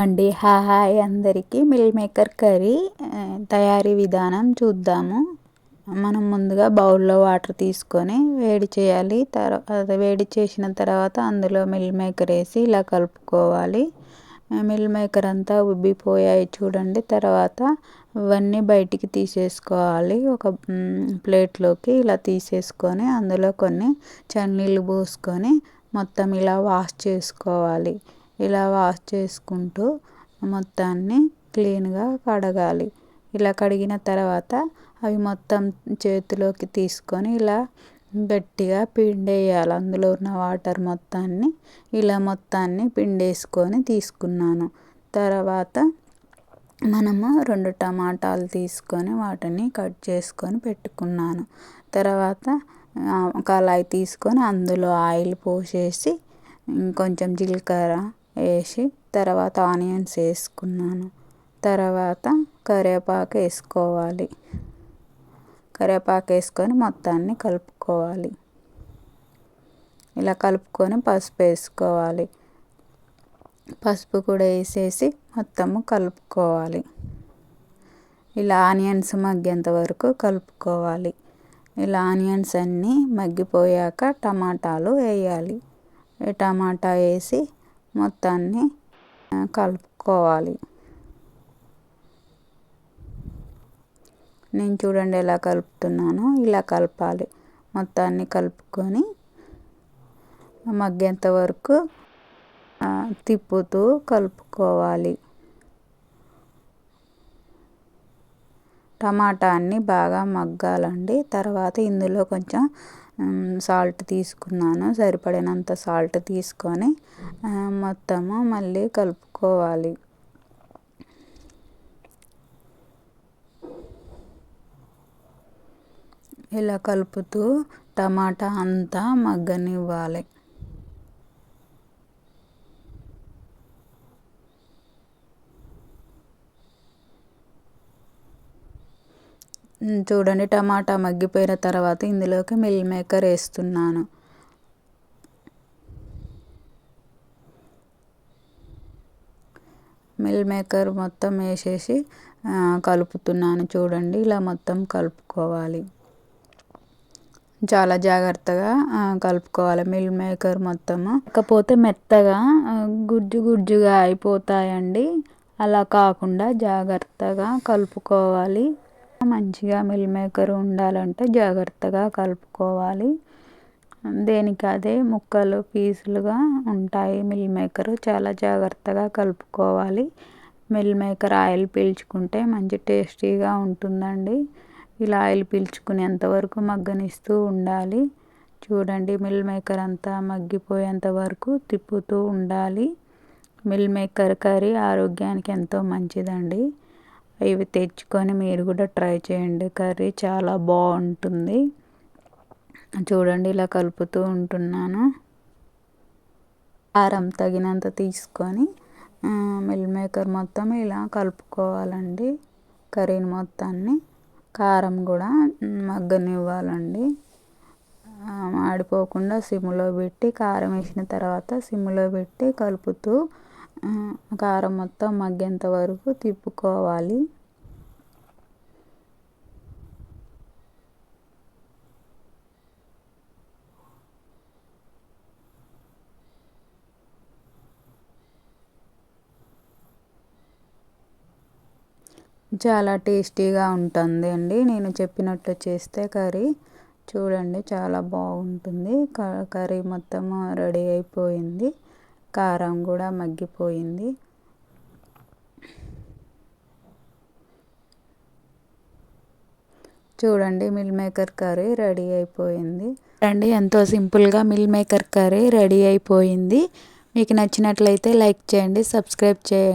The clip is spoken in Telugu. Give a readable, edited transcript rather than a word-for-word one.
అండి. హాయ్ అందరికీ. మిల్ మేకర్ కర్రీ తయారీ విధానం చూద్దాము. మనం ముందుగా బౌల్లో వాటర్ తీసుకొని వేడి చేయాలి. వేడి చేసిన తర్వాత అందులో మిల్ మేకర్ వేసి ఇలా కలుపుకోవాలి. మిల్ మేకర్ అంతా ఉబ్బిపోయాయి చూడండి. తర్వాత ఇవన్నీ బయటికి తీసేసుకోవాలి. ఒక ప్లేట్లోకి ఇలా తీసేసుకొని అందులో కొన్ని చన్నీళ్ళు పోసుకొని మొత్తం ఇలా వాష్ చేసుకోవాలి. ఇలా వాష్ చేసుకుంటూ మొత్తాన్ని క్లీన్గా కడగాలి. ఇలా కడిగిన తర్వాత అవి మొత్తం చేతిలోకి తీసుకొని ఇలా గట్టిగా పిండేయాలి. అందులో ఉన్న వాటర్ మొత్తాన్ని ఇలా మొత్తాన్ని పిండేసుకొని తీసుకున్నాను. తర్వాత మనము 2 టమాటాలు తీసుకొని వాటిని కట్ చేసుకొని పెట్టుకున్నాను. తర్వాత కళాయి తీసుకొని అందులో ఆయిల్ పోసేసి కొంచెం జీలకర్ర వేసి తర్వాత ఆనియన్స్ వేసుకున్నాను. తర్వాత కరివేపాకు వేసుకోవాలి. కరివేపాకు వేసుకొని మొత్తాన్ని కలుపుకోవాలి. ఇలా కలుపుకొని పసుపు వేసుకోవాలి. పసుపు కూడా వేసేసి మొత్తము కలుపుకోవాలి. ఇలా ఆనియన్స్ మగ్గేంత వరకు కలుపుకోవాలి. ఇలా ఆనియన్స్ అన్నీ మగ్గిపోయాక టమాటాలు వేయాలి. టమాటా వేసి మొత్తాన్ని కలుపుకోవాలి. నేను చూడండి ఎలా కలుపుతున్నానో ఇలా కలపాలి. మొత్తాన్ని కలుపుకొని మగ్గేంత వరకు తిప్పుతూ కలుపుకోవాలి. టమాటా అన్నీ బాగా మగ్గాలండి. తర్వాత ఇందులో కొంచెం సాల్ట్ తీసుకున్నాను. సరిపడినంత సాల్ట్ తీసుకొని మొత్తము మళ్ళీ కలుపుకోవాలి. ఇలా కలుపుతూ టమాటా అంతా మగ్గనివ్వాలి. చూడండి టమాటా మగ్గిపోయిన తర్వాత ఇందులోకి మిల్ మేకర్ వేస్తున్నాను. మిల్ మేకర్ మొత్తం వేసేసి కలుపుతున్నాను. చూడండి ఇలా మొత్తం కలుపుకోవాలి. చాలా జాగ్రత్తగా కలుపుకోవాలి. మిల్ మేకర్ మొత్తము కాకపోతే మెత్తగా గుజ్జుగా అయిపోతాయండి. అలా కాకుండా జాగ్రత్తగా కలుపుకోవాలి. మంచిగా మిల్ మేకర్ ఉండాలంటే జాగ్రత్తగా కలుపుకోవాలి. దేనికి అదే ముక్కలు పీసులుగా ఉంటాయి. మిల్ మేకర్ చాలా జాగ్రత్తగా కలుపుకోవాలి. మిల్ మేకర్ ఆయిల్ పీల్చుకుంటే మంచి టేస్టీగా ఉంటుందండి. ఇలా ఆయిల్ పీల్చుకునేంత వరకు మగ్గనిస్తూ ఉండాలి. చూడండి మిల్ మేకర్ అంతా మగ్గిపోయేంత వరకు తిప్పుతూ ఉండాలి. మిల్ మేకర్ కర్రీ ఆరోగ్యానికి ఎంతో మంచిదండి. ఇవి తెచ్చుకొని మీరు కూడా ట్రై చేయండి. కర్రీ చాలా బాగుంటుంది. చూడండి ఇలా కలుపుతూ ఉంటున్నాను. కారం తగినంత తీసుకొని మిల్ మేకర్ మొత్తం ఇలా కలుపుకోవాలండి. కర్రీని మొత్తాన్ని కారం కూడా మగ్గనివ్వాలండి. మాడిపోకుండా సిమ్లో పెట్టి కారం వేసిన తర్వాత సిమ్లో పెట్టి కలుపుతూ కారం మొత్తం మగ్గేంత వరకు తిప్పుకోవాలి. చాలా టేస్టీగా ఉంటుంది అండి. నేను చెప్పినట్టు చేస్తే కర్రీ చూడండి చాలా బాగుంటుంది. కర్రీ మొత్తం రెడీ అయిపోయింది. కారం కూడా మగ్గిపోయింది. చూడండి మిల్ మేకర్ కర్రీ రెడీ అయిపోయింది. ఎంతో సింపుల్గా మిల్ మేకర్ కర్రీ రెడీ అయిపోయింది. మీకు నచ్చినట్లయితే లైక్ చేయండి, సబ్స్క్రైబ్ చేయండి.